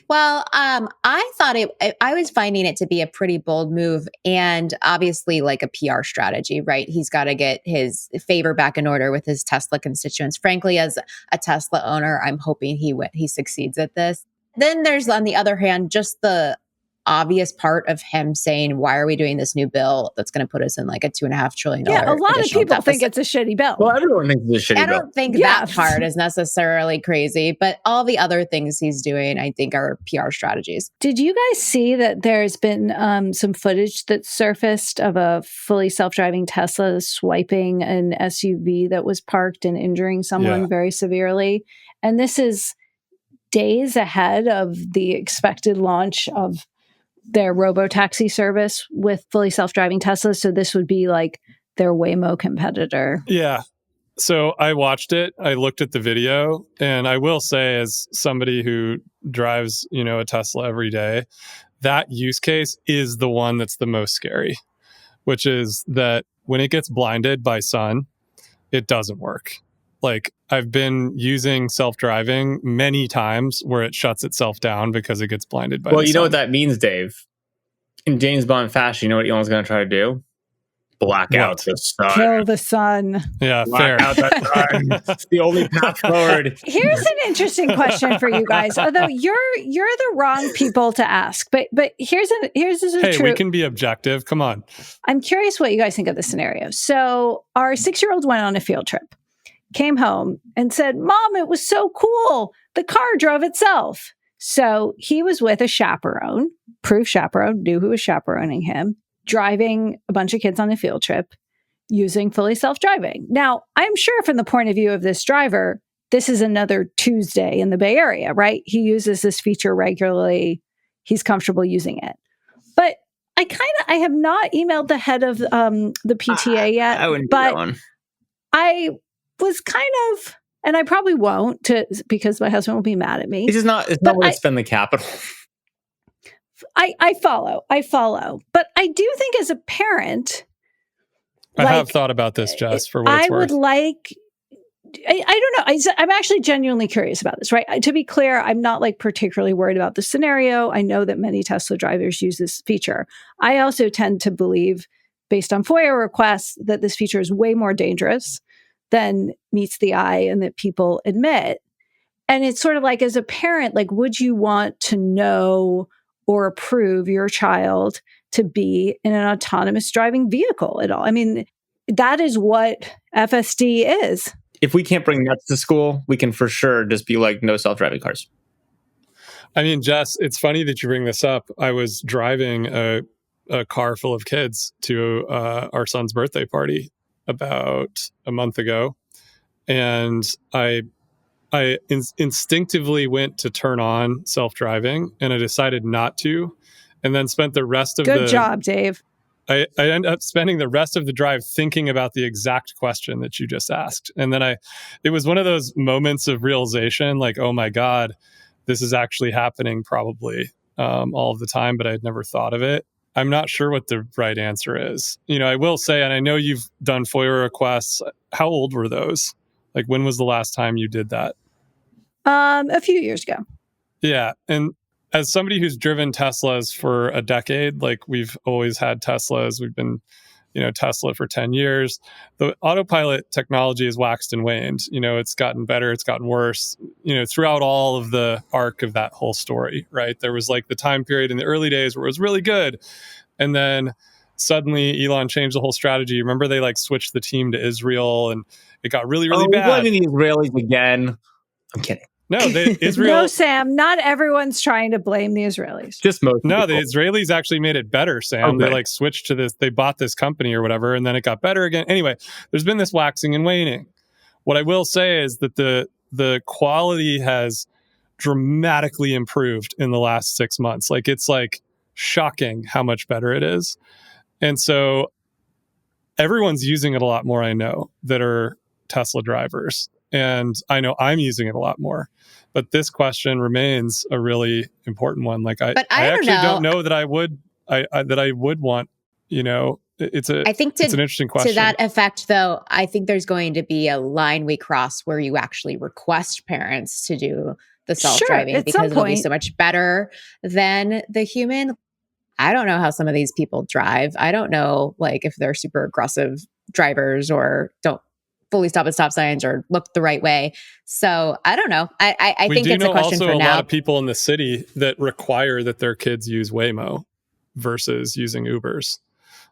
Well, I thought I was finding it to be a pretty bold move and obviously like a PR strategy, right? He's got to get his favor back in order with his Tesla constituents. Frankly, as a Tesla owner, I'm hoping he succeeds at this. Then there's, on the other hand, just the obvious part of him saying, why are we doing this new bill that's going to put us in like a $2.5 trillion Yeah, a lot of people deficit? think it's a shitty bill. Well, everyone thinks it's a shitty bill. I don't think that part is necessarily crazy, but all the other things he's doing, I think, are PR strategies. Did you guys see that there's been some footage that surfaced of a fully self-driving Tesla swiping an SUV that was parked and injuring someone very severely? And this is days ahead of the expected launch of their robotaxi service with fully self-driving Teslas. So this would be like their Waymo competitor. Yeah. So I watched it. I looked at the video, and I will say, as somebody who drives, a Tesla every day, that use case is the one that's the most scary, which is that when it gets blinded by sun, it doesn't work. Like, I've been using self-driving many times where it shuts itself down because it gets blinded by the sun. Well, you know what that means, Dave? In James Bond fashion, you know what Elon's going to try to do? Black out the sun. Kill the sun. Yeah, Black out that sun. It's the only path forward. Here's an interesting question for you guys. Although you're the wrong people to ask, but here's Hey, true. we can be objective. Come on. I'm curious what you guys think of this scenario. So our 6-year-old went on a field trip, came home and said, "Mom, it was so cool. The car drove itself." So he was with a chaperone, proof chaperone, knew who was chaperoning him, driving a bunch of kids on a field trip using fully self-driving. Now, I'm sure from the point of view of this driver, this is another Tuesday in the Bay Area, right? He uses this feature regularly. He's comfortable using it. But I have not emailed the head of the PTA yet. I wouldn't do that one. I was kind of, and I probably won't because my husband will be mad at me. It's not where to spend the capital. I follow. But I do think as a parent, I have thought about this, Jess, for what it's worth. I would like, I don't know. I'm actually genuinely curious about this, right? To be clear, I'm not like particularly worried about the scenario. I know that many Tesla drivers use this feature. I also tend to believe, based on FOIA requests, that this feature is way more dangerous than meets the eye and that people admit. And it's sort of like, as a parent, like, would you want to know or approve your child to be in an autonomous driving vehicle at all? I mean, that is what FSD is. If we can't bring nuts to school, we can for sure just be like, no self-driving cars. I mean, Jess, it's funny that you bring this up. I was driving a car full of kids to our son's birthday party about a month ago, and I instinctively went to turn on self-driving, and I decided not to, and then spent the rest of Good job, Dave. I end up spending the rest of the drive thinking about the exact question that you just asked. And then it was one of those moments of realization, like, oh my God, this is actually happening probably all of the time, but I'd never thought of it. I'm not sure what the right answer is. I will say, and I know you've done FOIA requests. How old were those? Like, when was the last time you did that? A few years ago. Yeah. And as somebody who's driven Teslas for a decade, like we've always had Teslas, we've been, Tesla for 10 years. The autopilot technology has waxed and waned. It's gotten better, it's gotten worse, throughout all of the arc of that whole story, right? There was like the time period in the early days where it was really good. And then suddenly Elon changed the whole strategy. Remember, they like switched the team to Israel and it got really, really bad. We're blaming the Israelis again. I'm kidding. No, Israel. No, Sam, not everyone's trying to blame the Israelis. Just most No, people. the Israelis actually made it better, Sam. Okay. They like switched to this, they bought this company or whatever, and then it got better again. Anyway, there's been this waxing and waning. What I will say is that the quality has dramatically improved in the last 6 months. Like, it's like shocking how much better it is. And so everyone's using it a lot more, I know, that are Tesla drivers. And I know I'm using it a lot more. But this question remains a really important one. Like, I actually don't know that I would want, it's an interesting question. To that effect, though, I think there's going to be a line we cross where you actually request parents to do the self-driving because it'll be so much better than the human. I don't know how some of these people drive. I don't know, like, if they're super aggressive drivers or don't fully stop at stop signs or look the right way. So I don't know. I think it's a question for now. We do know also a lot of people in the city that require that their kids use Waymo versus using Ubers.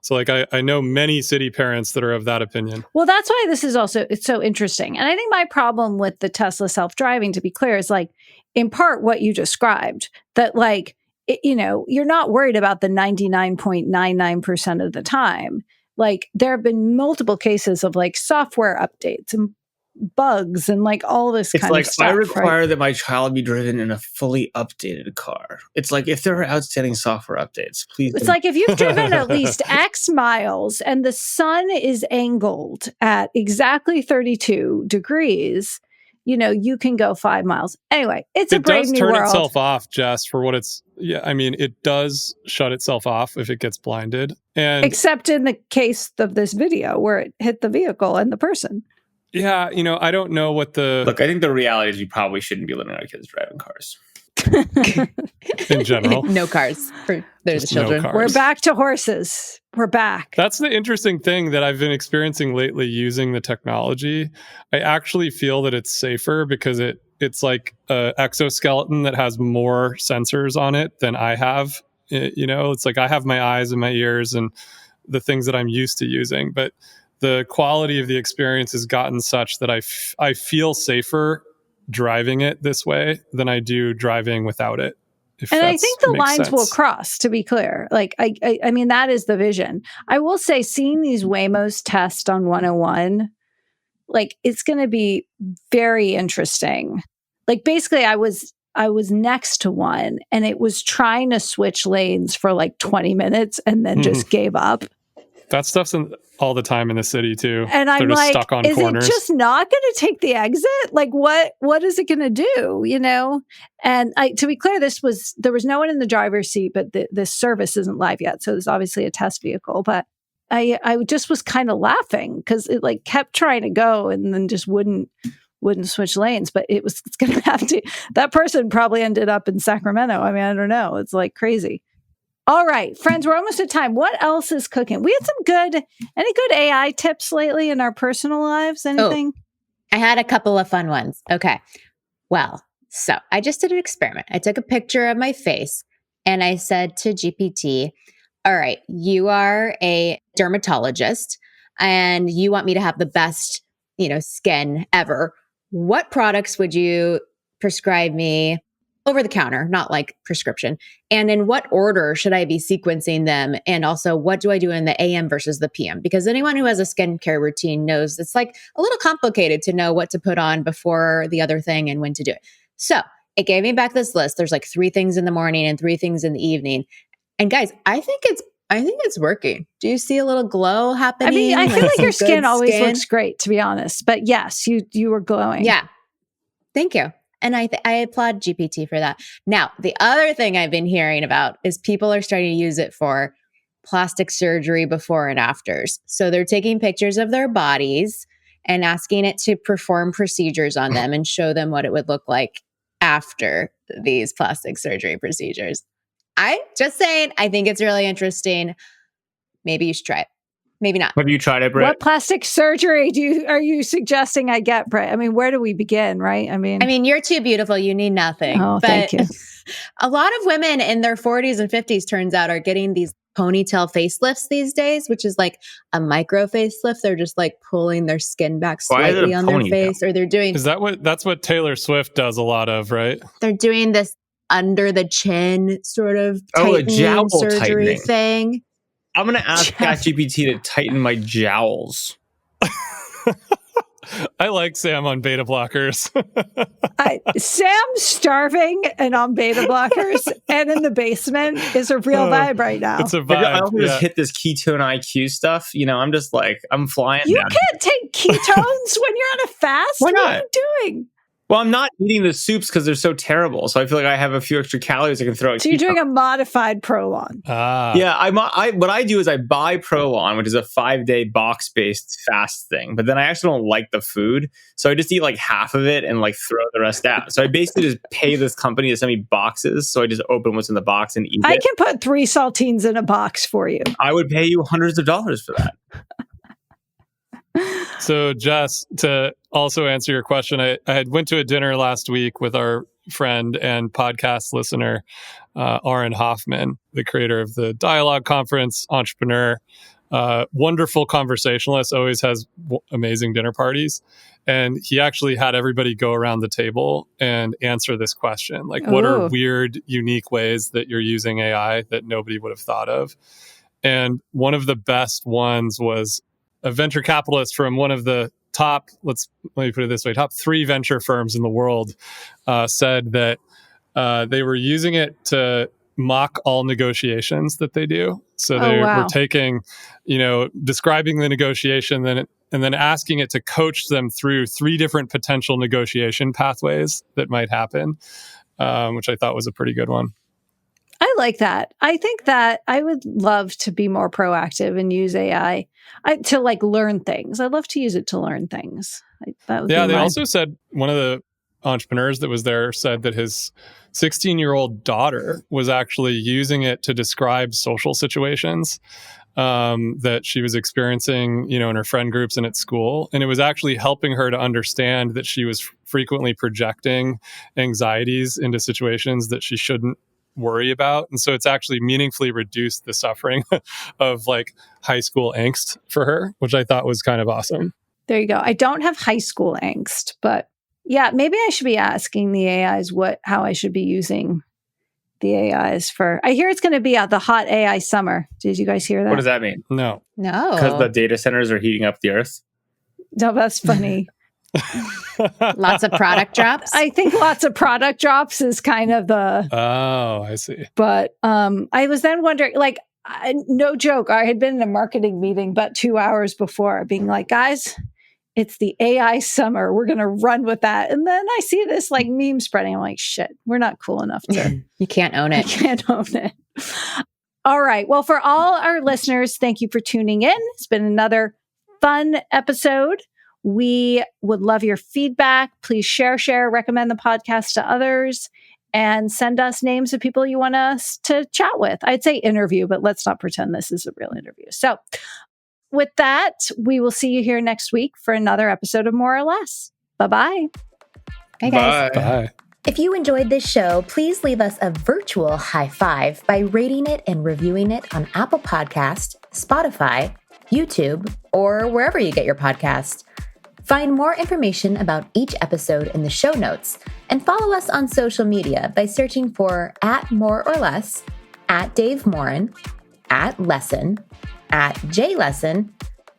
So like I know many city parents that are of that opinion. Well, that's why this is it's so interesting. And I think my problem with the Tesla self-driving, to be clear, is like in part what you described, that like, you're not worried about the 99.99% of the time. Like, there have been multiple cases of like software updates and bugs and like all this kind of stuff. It's like, I require that my child be driven in a fully updated car. It's like, if there are outstanding software updates, please. It's like, if you've driven at least X miles and the sun is angled at exactly 32 degrees, you can go 5 miles. Anyway, it's a brave new world. It does turn itself off, Jess, for what it's... Yeah, I mean, it does shut itself off if it gets blinded. And except in the case of this video where it hit the vehicle and the person. Yeah, I don't know what the... Look, I think the reality is you probably shouldn't be letting our kids driving cars. In general. No cars for those children. No, we're back to horses. We're back. That's the interesting thing that I've been experiencing lately using the technology. I actually feel that it's safer because it's like an exoskeleton that has more sensors on it than I have. It's like I have my eyes and my ears and the things that I'm used to using, but the quality of the experience has gotten such that I feel safer driving it this way than I do driving without it. And I think the lines will cross, to be clear. Like, I mean, that is the vision. I will say, seeing these Waymos test on 101, like, it's going to be very interesting. Like, basically, I was next to one and it was trying to switch lanes for like 20 minutes and then just gave up. That stuff's all the time in the city too. And I'm like, stuck on is corners. it just not going to take the exit? Like, what is it going to do? And to be clear, there was no one in the driver's seat, but this service isn't live yet. So it's obviously a test vehicle, but I just was kind of laughing because it like kept trying to go and then just wouldn't switch lanes, but it's going to have to, that person probably ended up in Sacramento. I mean, I don't know. It's like crazy. All right, friends, we're almost at time. What else is cooking? We had any good AI tips lately in our personal lives? Anything? I had a couple of fun ones. Okay. Well, so I just did an experiment. I took a picture of my face and I said to GPT, all right, you are a dermatologist and you want me to have the best, skin ever. What products would you prescribe me over the counter, not like prescription? And in what order should I be sequencing them? And also, what do I do in the AM versus the PM? Because anyone who has a skincare routine knows it's like a little complicated to know what to put on before the other thing and when to do it. So it gave me back this list. There's like 3 things in the morning and 3 things in the evening. And guys, I think it's I think it's working. Do you see a little glow happening? I mean, I feel like some your skin good always skin? looks great, to be honest. But yes, you were glowing. Yeah. Thank you. And I applaud GPT for that. Now, the other thing I've been hearing about is people are starting to use it for plastic surgery before and afters. So they're taking pictures of their bodies and asking it to perform procedures on them and show them what it would look like after these plastic surgery procedures. I'm just saying, I think it's really interesting. Maybe you should try it. Maybe not. Have you tried it, Britt? What plastic surgery are you suggesting I get, Britt? I mean, where do we begin, right? I mean, you're too beautiful. You need nothing. Oh, but thank you. A lot of women in their 40s and 50s, turns out, are getting these ponytail facelifts these days, which is like a micro facelift. They're just like pulling their skin back slightly on their face, or they're doing. That's what Taylor Swift does a lot of, right? They're doing this under the chin sort of tightening surgery thing. I'm going to ask ChatGPT to tighten my jowls. I like Sam on beta blockers. Sam's starving and on beta blockers and in the basement is a real vibe right now. It's a vibe. I also just hit this ketone IQ stuff. You know, I'm just like, I'm flying You down. can't take ketones when you're on a fast? Why not? What are you doing? Well, I'm not eating the soups because they're so terrible. So I feel like I have a few extra calories I can throw. So you're doing a modified Prolon. Yeah, what I do is I buy Prolon, which is a 5-day box-based fast thing. But then I actually don't like the food. So I just eat like half of it and like throw the rest out. So I basically just pay this company to send me boxes. So I just open what's in the box and eat it. I can put 3 saltines in a box for you. I would pay you hundreds of dollars for that. So, Jess, to also answer your question, I had went to a dinner last week with our friend and podcast listener, Aaron Hoffman, the creator of the Dialogue Conference, entrepreneur, wonderful conversationalist, always has amazing dinner parties. And he actually had everybody go around the table and answer this question. Like, what are weird, unique ways that you're using AI that nobody would have thought of? And one of the best ones was a venture capitalist from one of the top, let me put it this way, top 3 venture firms in the world, said that they were using it to mock all negotiations that they do. So they were taking, describing the negotiation, and then asking it to coach them through 3 different potential negotiation pathways that might happen, which I thought was a pretty good one. I like that. I think that I would love to be more proactive and use AI to like learn things. I'd love to use it to learn things. They also said, one of the entrepreneurs that was there said that his 16-year-old daughter was actually using it to describe social situations that she was experiencing, in her friend groups and at school. And it was actually helping her to understand that she was frequently projecting anxieties into situations that she shouldn't worry about. And so it's actually meaningfully reduced the suffering of like high school angst for her, which I thought was kind of awesome. There you go. I don't have high school angst, but yeah, maybe I should be asking the AIs how I should be using the AIs for. I hear it's going to be the hot AI summer. Did you guys hear that? What does that mean? No. Because the data centers are heating up the earth? No, that's funny. Lots of product drops. I think lots of product drops is kind of the. Oh, I see. But I was then wondering, like, no joke, I had been in a marketing meeting about 2 hours before, being like, guys, it's the AI summer. We're going to run with that. And then I see this like meme spreading. I'm like, shit, we're not cool enough to. You can't own it. I can't own it. All right. Well, for all our listeners, thank you for tuning in. It's been another fun episode. We would love your feedback. Please share, recommend the podcast to others, and send us names of people you want us to chat with. I'd say interview, but let's not pretend this is a real interview. So with that, we will see you here next week for another episode of More or Less. Bye-bye. Bye, guys. Bye. If you enjoyed this show, please leave us a virtual high five by rating it and reviewing it on Apple Podcast, Spotify, YouTube, or wherever you get your podcast. Find more information about each episode in the show notes, and follow us on social media by searching for @MoreOrLess, @DaveMorin, @Lesson, @JLesson,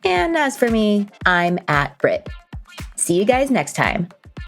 and as for me, I'm @Brit. See you guys next time.